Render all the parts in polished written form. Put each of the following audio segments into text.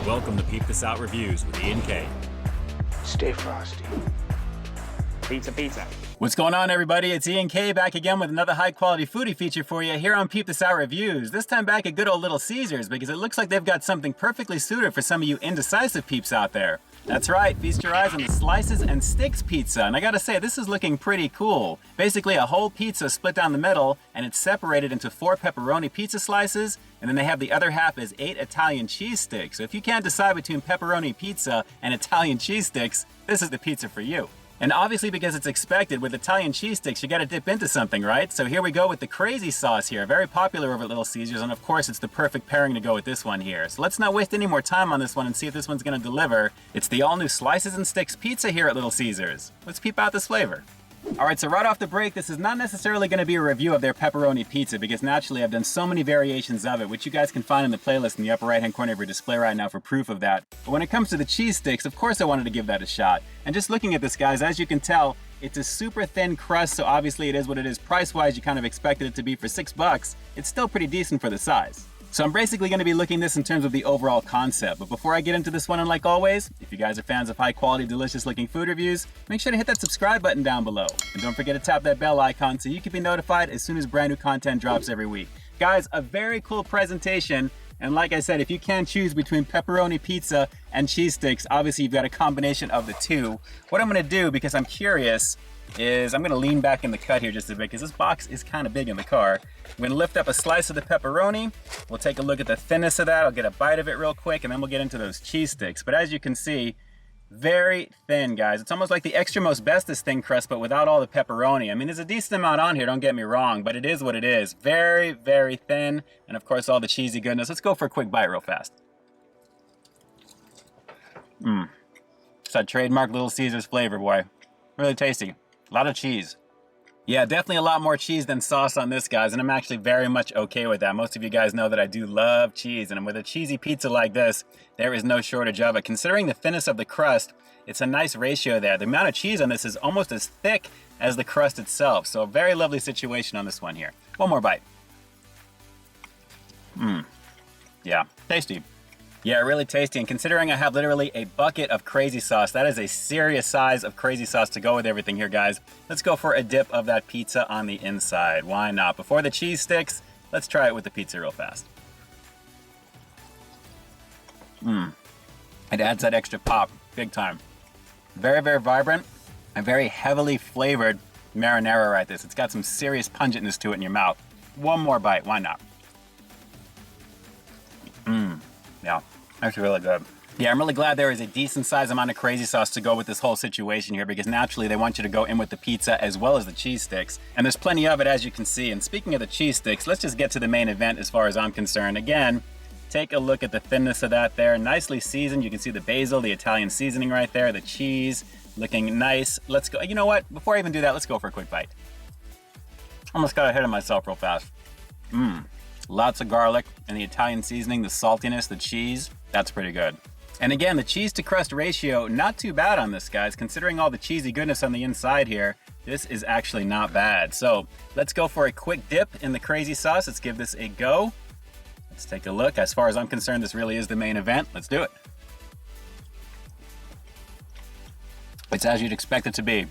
Welcome to Peep This Out Reviews with Ian K. Stay frosty. Pizza. What's going on, everybody? It's Ian K back again with another high-quality foodie feature for you here on Peep This Out Reviews. This time back at good old Little Caesars because it looks like they've got something perfectly suited for some of you indecisive peeps out there. That's right, feast your eyes on the Slices-N-STIX Pizza, and I gotta say, this is looking pretty cool. Basically a whole pizza split down the middle, and it's separated into 4 pepperoni pizza slices, and then they have the other half as 8 Italian cheese sticks. So if you can't decide between pepperoni pizza and Italian cheese sticks, this is the pizza for you. And obviously because it's expected, with Italian cheese sticks, you gotta dip into something, right? So here we go with the crazy sauce here, very popular over at Little Caesars, and of course it's the perfect pairing to go with this one here. So let's not waste any more time on this one and see if this one's gonna deliver. It's the all-new Slices-N-STIX Pizza here at Little Caesars. Let's peep out this flavor. Alright, so right off the break, this is not necessarily going to be a review of their pepperoni pizza because naturally I've done so many variations of it, which you guys can find in the playlist in the upper right hand corner of your display right now for proof of that. But when it comes to the cheese sticks, of course I wanted to give that a shot. And just looking at this, guys, as you can tell, it's a super thin crust, so obviously it is what it is. Price-wise, you kind of expected it to be for $6. It's still pretty decent for the size. So I'm basically going to be looking at this in terms of the overall concept. But before I get into this one, and like always, if you guys are fans of high quality, delicious looking food reviews, make sure to hit that subscribe button down below. And don't forget to tap that bell icon so you can be notified as soon as brand new content drops every week. Guys, a very cool presentation. And like I said, if you can't choose between pepperoni pizza and cheese sticks, obviously you've got a combination of the two. What I'm going to do, because I'm curious, is I'm going to lean back in the cut here just a bit because this box is kind of big in the car. I'm going to lift up a slice of the pepperoni. We'll take a look at the thinness of that. I'll get a bite of it real quick and then we'll get into those cheese sticks. But as you can see, very thin, guys. It's almost like the extra most bestest thin crust, but without all the pepperoni. I mean, there's a decent amount on here, don't get me wrong, but it is what it is. Very, very thin. And of course, all the cheesy goodness. Let's go for a quick bite real fast. It's that trademark Little Caesars flavor, boy. Really tasty. A lot of cheese. Yeah, definitely a lot more cheese than sauce on this, guys, and I'm actually very much okay with that. Most of you guys know that I do love cheese, and with a cheesy pizza like this, there is no shortage of it. Considering the thinness of the crust, it's a nice ratio there. The amount of cheese on this is almost as thick as the crust itself, so a very lovely situation on this one here. One more bite. Yeah, tasty. Yeah, really tasty, and considering I have literally a bucket of crazy sauce, that is a serious size of crazy sauce to go with everything here, guys. Let's go for a dip of that pizza on the inside. Why not? Before the cheese sticks, let's try it with the pizza real fast. It adds that extra pop, big time. Very, very vibrant and very heavily flavored marinara right this. It's got some serious pungentness to it in your mouth. One more bite, why not? Yeah, that's really good. Yeah, I'm really glad there is a decent sized amount of crazy sauce to go with this whole situation here because naturally they want you to go in with the pizza as well as the cheese sticks. And there's plenty of it, as you can see. And speaking of the cheese sticks, let's just get to the main event as far as I'm concerned. Again, take a look at the thinness of that there. Nicely seasoned. You can see the basil, the Italian seasoning right there, the cheese looking nice. Let's go. You know what? Before I even do that, let's go for a quick bite. Almost got ahead of myself real fast. Lots of garlic and the Italian seasoning, the saltiness, the cheese, that's pretty good. And again, the cheese to crust ratio, not too bad on this, guys. Considering all the cheesy goodness on the inside here, this is actually not bad. So let's go for a quick dip in the crazy sauce. Let's give this a go. Let's take a look. As far as I'm concerned, this really is the main event. Let's do it. It's as you'd expect it to be.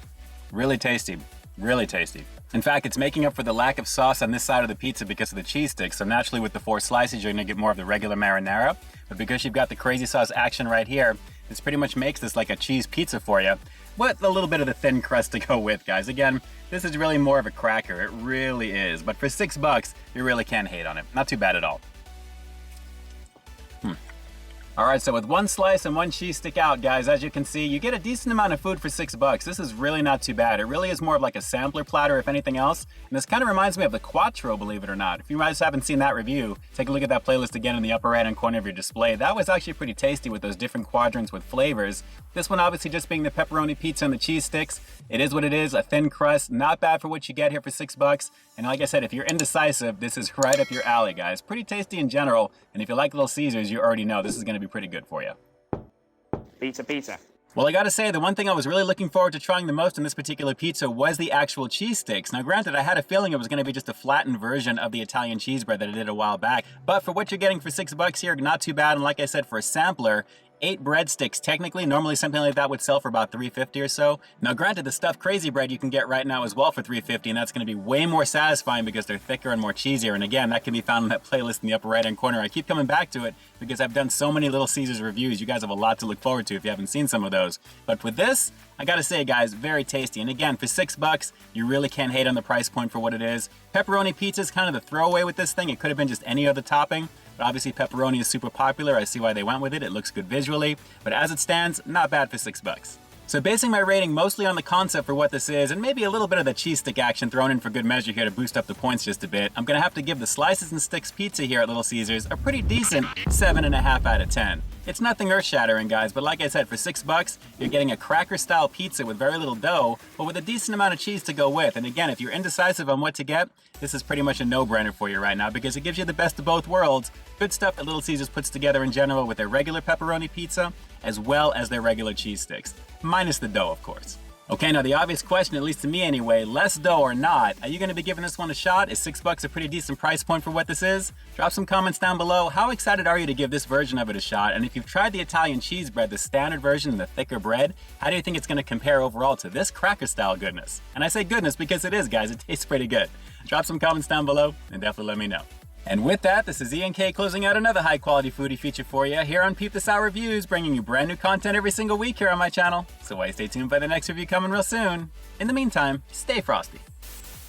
Really tasty, really tasty. In fact, it's making up for the lack of sauce on this side of the pizza because of the cheese sticks. So naturally with the 4 slices, you're gonna get more of the regular marinara. But because you've got the crazy sauce action right here, this pretty much makes this like a cheese pizza for you, with a little bit of the thin crust to go with, guys. Again, this is really more of a cracker. It really is. But for $6, you really can't hate on it. Not too bad at all. All right, so with 1 slice and 1 cheese stick out, guys, as you can see, you get a decent amount of food for $6. This is really not too bad. It really is more of like a sampler platter, if anything else. And this kind of reminds me of the Quattro, believe it or not. If you guys haven't seen that review, take a look at that playlist again in the upper right-hand corner of your display. That was actually pretty tasty with those different quadrants with flavors. This one obviously just being the pepperoni pizza and the cheese sticks. It is what it is, a thin crust, not bad for what you get here for $6. And like I said, if you're indecisive, this is right up your alley, guys. Pretty tasty in general. And if you like Little Caesars, you already know this is gonna be pretty good for you. Pizza. Well, I gotta say, the one thing I was really looking forward to trying the most in this particular pizza was the actual cheese sticks. Now granted, I had a feeling it was gonna be just a flattened version of the Italian cheese bread that I did a while back, but for what you're getting for $6 here, not too bad, and like I said, for a sampler, 8 breadsticks. Technically, normally something like that would sell for about $3.50 or so. Now granted, the stuffed crazy bread you can get right now as well for $3.50, and that's gonna be way more satisfying because they're thicker and more cheesier. And again, that can be found in that playlist in the upper right-hand corner. I keep coming back to it because I've done so many Little Caesars reviews. You guys have a lot to look forward to if you haven't seen some of those. But with this, I gotta say guys, very tasty. And again, for $6, you really can't hate on the price point for what it is. Pepperoni pizza is kind of the throwaway with this thing. It could have been just any other topping. But obviously pepperoni is super popular. I see why they went with it. It looks good visually. But as it stands, not bad for $6. So basing my rating mostly on the concept for what this is, and maybe a little bit of the cheese stick action thrown in for good measure here to boost up the points just a bit, I'm gonna have to give the Slices-N-STIX Pizza here at Little Caesars a pretty decent 7.5 out of 10. It's nothing earth-shattering, guys, but like I said, for $6, you're getting a cracker-style pizza with very little dough, but with a decent amount of cheese to go with. And again, if you're indecisive on what to get, this is pretty much a no-brainer for you right now because it gives you the best of both worlds. Good stuff that Little Caesars puts together in general with their regular pepperoni pizza, as well as their regular cheese sticks. Minus the dough, of course. Okay, now the obvious question, at least to me anyway, less dough or not, are you gonna be giving this one a shot? Is $6 a pretty decent price point for what this is? Drop some comments down below. How excited are you to give this version of it a shot? And if you've tried the Italian cheese bread, the standard version and the thicker bread, how do you think it's gonna compare overall to this cracker style goodness? And I say goodness because it is, guys, it tastes pretty good. Drop some comments down below and definitely let me know. And with that, this is Ian K closing out another high quality foodie feature for you here on Peep This Out Reviews, bringing you brand new content every single week here on my channel. So why stay tuned for the next review coming real soon. In the meantime, stay frosty.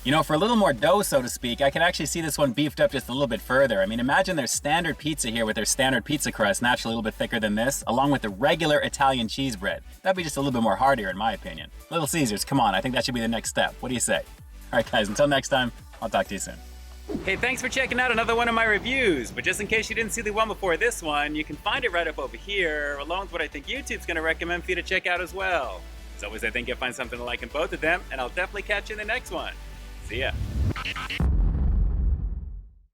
You know, for a little more dough, so to speak, I can actually see this one beefed up just a little bit further. I mean, imagine their standard pizza here with their standard pizza crust, naturally a little bit thicker than this, along with the regular Italian cheese bread. That'd be just a little bit more heartier in my opinion. Little Caesars, come on, I think that should be the next step. What do you say? All right, guys, until next time, I'll talk to you soon. Hey, thanks for checking out another one of my reviews, but just in case you didn't see the one before this one, you can find it right up over here, along with what I think YouTube's gonna recommend for you to check out as well. As always, I think you'll find something to like in both of them, and I'll definitely catch you in the next one. See ya.